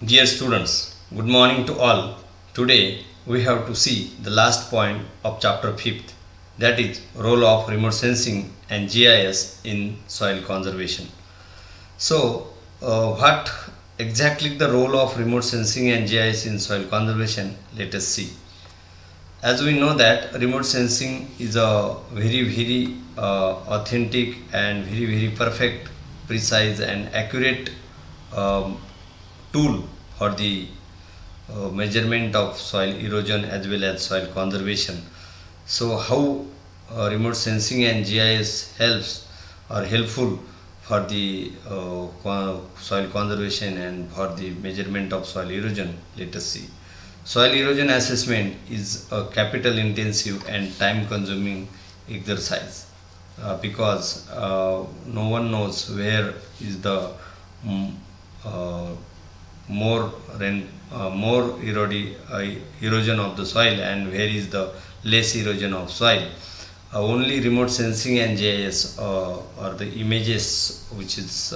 Dear students, good morning to all. Today we have to see the last point of chapter 5th, that is role of remote sensing and GIS in soil conservation. What exactly the role of remote sensing and GIS in soil conservation? Let us see. As we know that remote sensing is a very authentic and very perfect, precise and accurate um, tool for the measurement of soil erosion as well as soil conservation. So how remote sensing and GIS helps are helpful for the soil conservation and for the measurement of soil erosion? Let us see. Soil erosion assessment is a capital intensive and time consuming exercise because no one knows where is the mm, uh, more erosion of the soil and where is the less erosion of soil. Only remote sensing and GIS or the images which is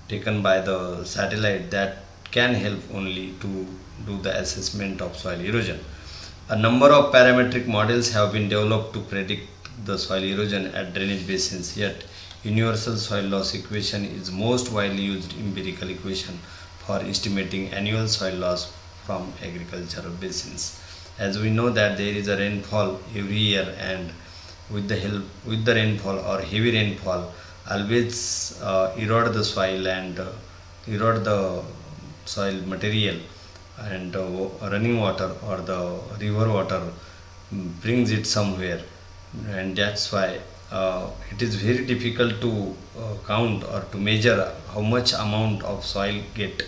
taken by the satellite that can help only to do the assessment of soil erosion. A number of parametric models have been developed to predict the soil erosion at drainage basins, yet universal soil loss equation is most widely used empirical equation for estimating annual soil loss from agricultural basins. As we know that there is a rainfall every year, and with the rainfall or heavy rainfall always erode the soil and erode the soil material, and running water or the river water brings it somewhere, and that's why it is very difficult to count or to measure how much amount of soil get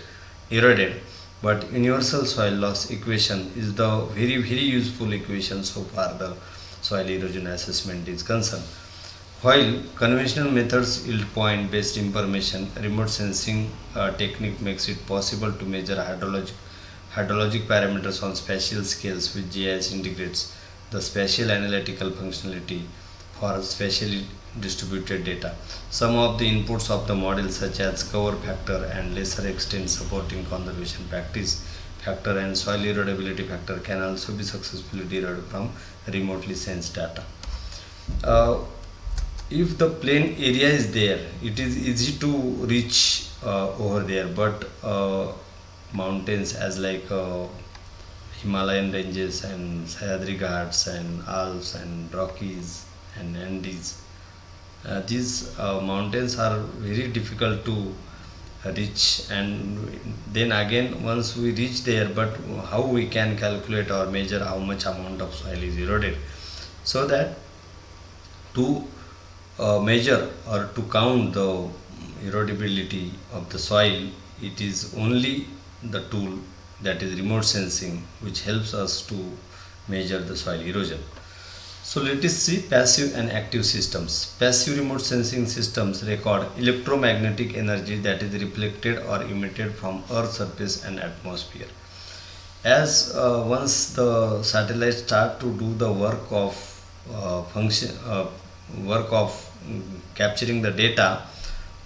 eroded. But universal soil loss equation is the very useful equation so far the soil erosion assessment is concerned. While conventional methods yield point based information, remote sensing technique makes it possible to measure hydrologic parameters on spatial scales, which GIS integrates the spatial analytical functionality for spatially distributed data. Some of the inputs of the model, such as cover factor and lesser extent supporting conservation practice factor and soil erodibility factor, can also be successfully derived from remotely sensed data. Uh, if the plain area is there, it is easy to reach over there, but mountains as like Himalayan ranges and Sahyadri Ghats and Alps and Rockies and Andes, these mountains are very difficult to reach. And then again, once we reach there, but how we can calculate or measure how much amount of soil is eroded? So that to measure or to count the erodibility of the soil, it is only the tool, that is remote sensing, which helps us to measure the soil erosion. So let us see passive and active systems. Passive remote sensing systems record electromagnetic energy that is reflected or emitted from Earth's surface and atmosphere. As once the satellites start to do the function work of capturing the data,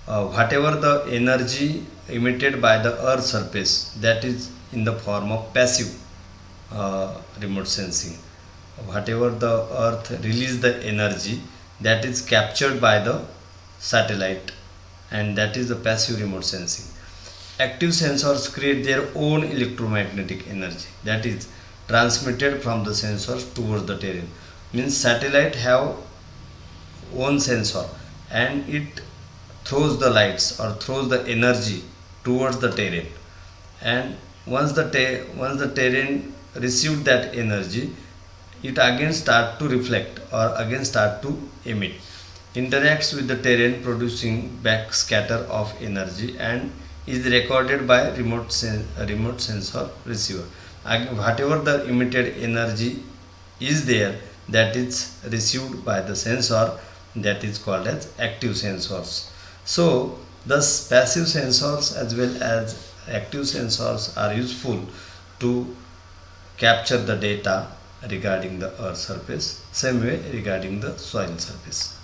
whatever the energy emitted by the earth surface, that is in the form of passive remote sensing. Whatever the earth release the energy, that is captured by the satellite, and that is the passive remote sensing. Active sensors create their own electromagnetic energy, that is transmitted from the sensors towards the terrain. Means satellite have own sensor, and it throws the lights or throws the energy towards the terrain. And once the terrain received that energy, it again start to reflect or again start to emit, interacts with the terrain, producing back scatter of energy, and is recorded by remote sensor receiver. Whatever the emitted energy is there, that is received by the sensor, that is called as active sensors. So thus passive sensors as well as active sensors are useful to capture the data regarding the earth surface, same way regarding the soil surface.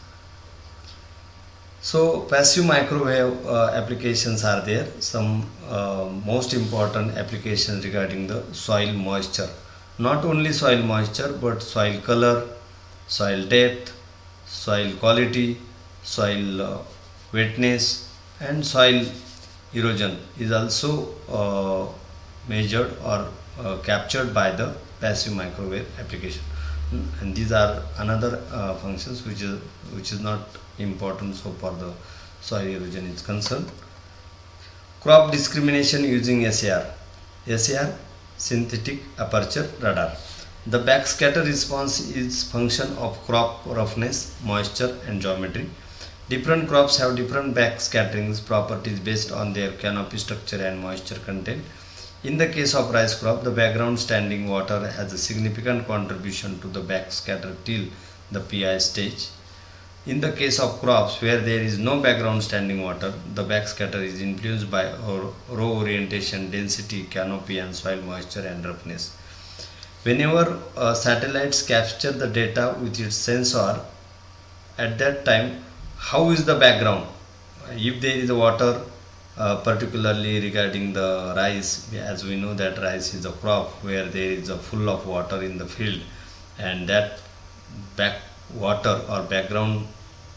So passive microwave applications are there. Some most important applications regarding the soil moisture. Not only soil moisture but soil color, soil depth, soil quality, soil wetness, and soil erosion is also measured or captured by the passive microwave application. And these are another functions which is not important so far the soil erosion is concerned. Crop discrimination using SAR, synthetic aperture radar. The backscatter response is function of crop roughness, moisture, and geometry. Different crops have different backscattering properties based on their canopy structure and moisture content. In the case of rice crop, the background standing water has a significant contribution to the backscatter till the PI stage. In the case of crops where there is no background standing water, the backscatter is influenced by row orientation, density, canopy, and soil moisture and roughness. Whenever satellites capture the data with its sensor, at that time, how is the background? If there is water, particularly regarding the rice, as we know that rice is a crop where there is a full of water in the field, and that back water or background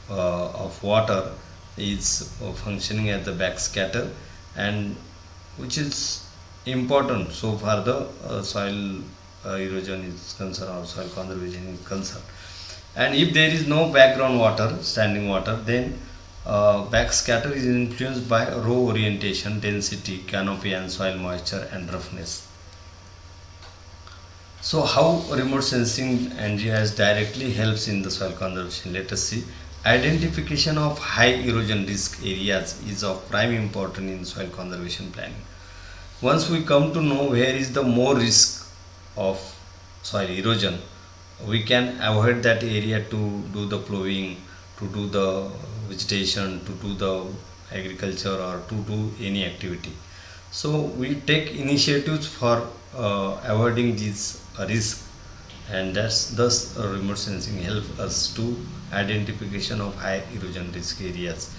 of water is functioning as the backscatter, and which is important so far the soil erosion is concerned or soil conservation is concerned. And if there is no background water, standing water, then backscatter is influenced by row orientation, density, canopy, and soil moisture and roughness. So how remote sensing and GIS directly helps in the soil conservation? Let us see. Identification of high erosion risk areas is of prime importance in soil conservation planning. Once we come to know where is the more risk of soil erosion, we can avoid that area to do the plowing, to do the vegetation, to do the agriculture, or to do any activity. So we take initiatives for avoiding these risk, and that's thus remote sensing help us to identification of high erosion risk areas.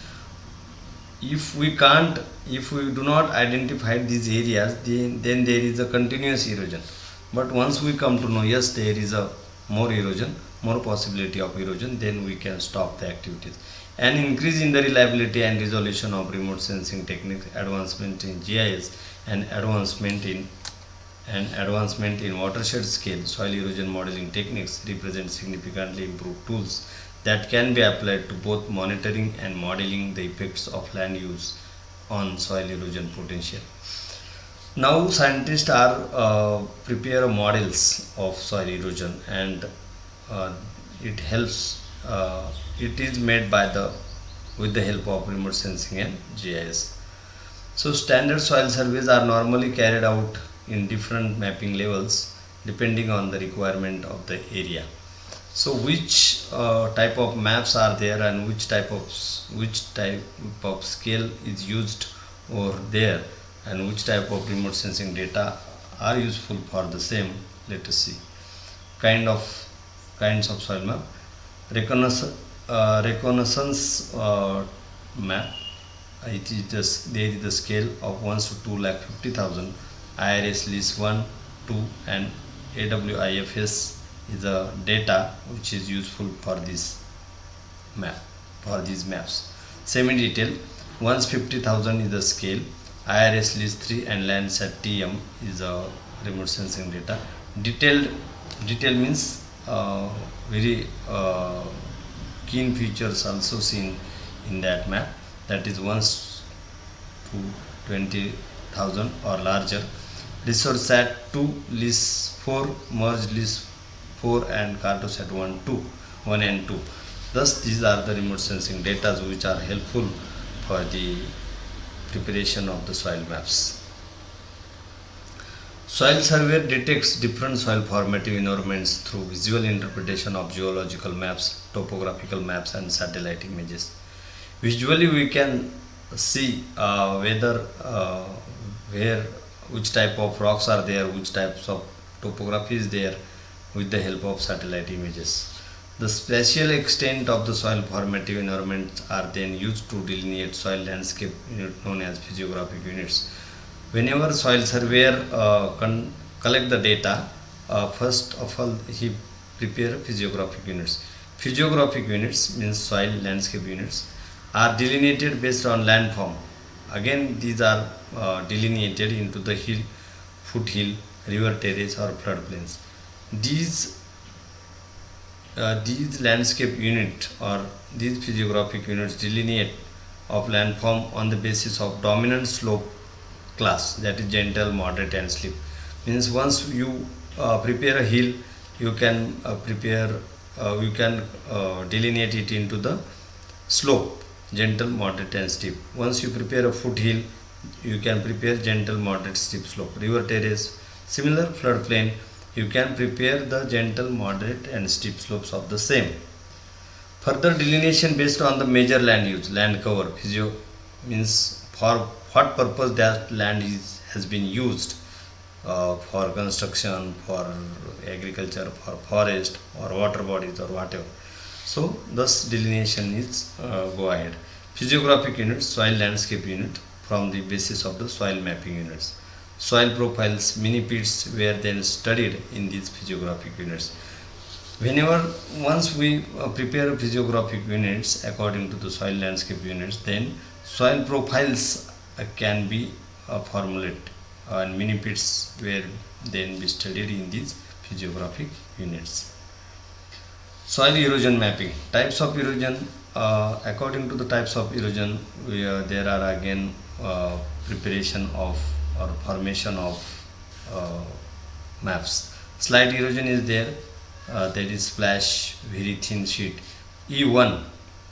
If we do not identify these areas, then there is a continuous erosion. But once we come to know, yes, there is a more erosion, more possibility of erosion, then we can stop the activities. An increase in the reliability and resolution of remote sensing techniques, advancement in GIS, and advancement in watershed scale soil erosion modeling techniques represent significantly improved tools that can be applied to both monitoring and modeling the effects of land use on soil erosion potential. Now scientists are prepare models of soil erosion, and it helps. It is made by the with the help of remote sensing and GIS. So standard soil surveys are normally carried out in different mapping levels depending on the requirement of the area. So which type of maps are there, and which type of scale is used over there, and which type of remote sensing data are useful for the same? Let us see. Kinds of soil map. Reconnaissance map. It is there is the scale of 1 to 2,50,000. IRS list 1, 2, and AWIFS is the data which is useful for this map, for these maps. Semi-detail 150,000 is the scale. IRS list 3 and Landsat TM is a remote sensing data. Detail means very keen features also seen in that map, that is 1 to 20,000 or larger. Resource Sat 2, list 4, merged list 4, and Cartosat 1 and 2. Thus these are the remote sensing data which are helpful for the preparation of the soil maps. Soil survey detects different soil formative environments through visual interpretation of geological maps, topographical maps, and satellite images. Visually we can see which type of rocks are there, which types of topography is there with the help of satellite images. The spatial extent of the soil formative environments are then used to delineate soil landscape unit known as physiographic units. Whenever soil surveyor collect the data, first of all he prepare physiographic units. Physiographic units means soil landscape units are delineated based on landform. Again, these are delineated into the hill, foothill, river terrace or floodplains. These these landscape unit or these physiographic units delineate of landform on the basis of dominant slope class, that is gentle, moderate and steep. Means once you prepare a hill, you can delineate it into the slope, gentle, moderate and steep. Once you prepare a foothill, you can prepare gentle, moderate, steep slope. River terrace, similar. Floodplain, you can prepare the gentle, moderate and steep slopes of the same. Further delineation based on the major land use, land cover. Physio means for what purpose that land has been used, for construction, for agriculture, for forest or water bodies or whatever. So thus delineation is go ahead. Physiographic units, soil landscape unit from the basis of the soil mapping units. Soil profiles, mini pits were then studied in these physiographic units. Whenever once we prepare physiographic units according to the soil landscape units, then soil profiles can be formulated and mini pits were then be studied in these physiographic units. Soil erosion mapping, types of erosion. According to the types of erosion, there are again preparation of or formation of maps. Slight erosion is there, that is splash, very thin sheet. E1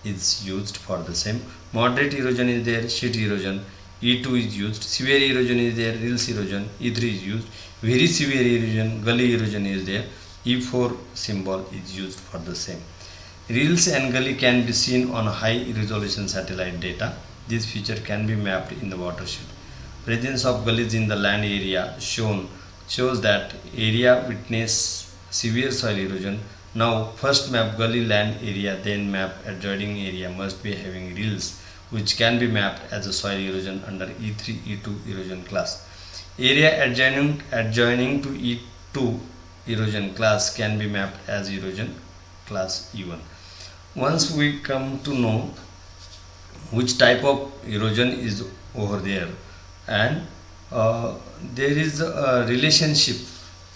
is used for the same. Moderate erosion is there, sheet erosion. E2 is used. Severe erosion is there, rills erosion. E3 is used. Very severe erosion, gully erosion is there. E4 symbol is used for the same. Rills and gully can be seen on high resolution satellite data. This feature can be mapped in the watershed. Presence of gullies in the land area shows that area witness severe soil erosion. Now first map gully land area, then map adjoining area must be having rills, which can be mapped as a soil erosion under E3, E2 erosion class. Area adjoining to E2 erosion class can be mapped as erosion class E1. Once we come to know which type of erosion is over there, and there is a relationship,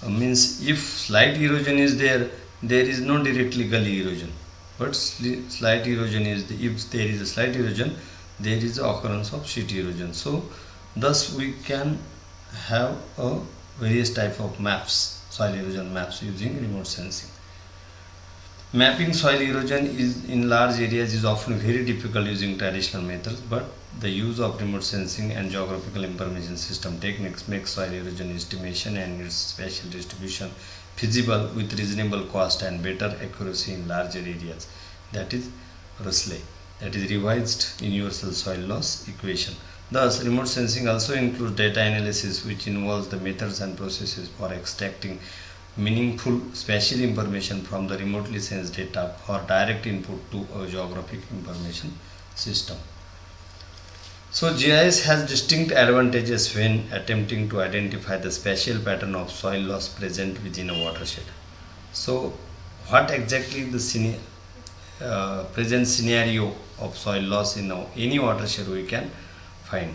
means if slight erosion is there, there is no directly gully erosion, but slight erosion is if there is a slight erosion, there is the occurrence of sheet erosion. So thus we can have a various type of maps, soil erosion maps using remote sensing. Mapping soil erosion is in large areas is often very difficult using traditional methods, but the use of remote sensing and geographical information system techniques makes soil erosion estimation and its spatial distribution feasible with reasonable cost and better accuracy in larger areas. That is RUSLE, that is Revised Universal Soil Loss Equation. Thus, remote sensing also includes data analysis, which involves the methods and processes for extracting meaningful spatial information from the remotely sensed data for direct input to a geographic information system. So GIS has distinct advantages when attempting to identify the spatial pattern of soil loss present within a watershed. So what exactly the present scenario of soil loss in any watershed we can find.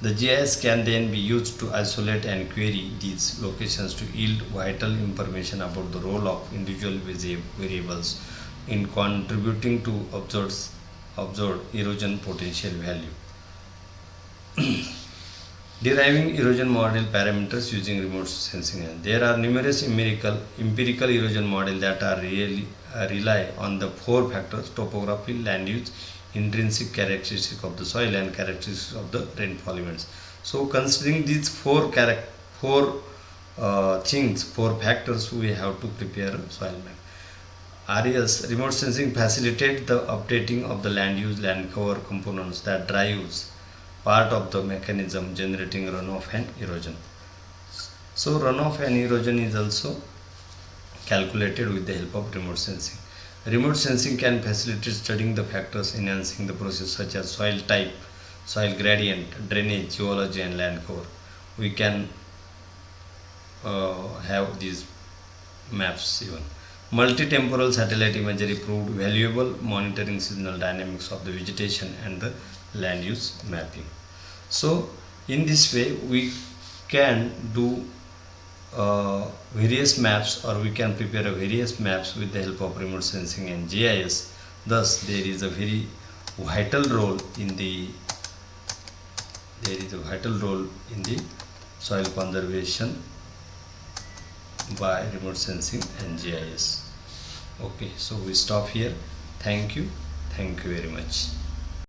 The GIS can then be used to isolate and query these locations to yield vital information about the role of individual variables in contributing to observed erosion potential value. Deriving erosion model parameters using remote sensing. There are numerous empirical erosion models that are rely on the four factors: topography, land use, intrinsic characteristics of the soil, and characteristics of the rainfall events. So considering these four factors, we have to prepare a soil map. RES, remote sensing, facilitates the updating of the land use, land cover components that drives part of the mechanism generating runoff and erosion. So runoff and erosion is also calculated with the help of remote sensing. Remote sensing can facilitate studying the factors enhancing the process such as soil type, soil gradient, drainage, geology and land cover. We can have these maps even. Multi-temporal satellite imagery proved valuable monitoring seasonal dynamics of the vegetation and the land use mapping. So in this way we can do various maps, or we can prepare a various maps with the help of remote sensing and GIS. Thus there is a very vital role in the soil conservation by remote sensing and GIS. Okay, so we stop here. Thank you very much.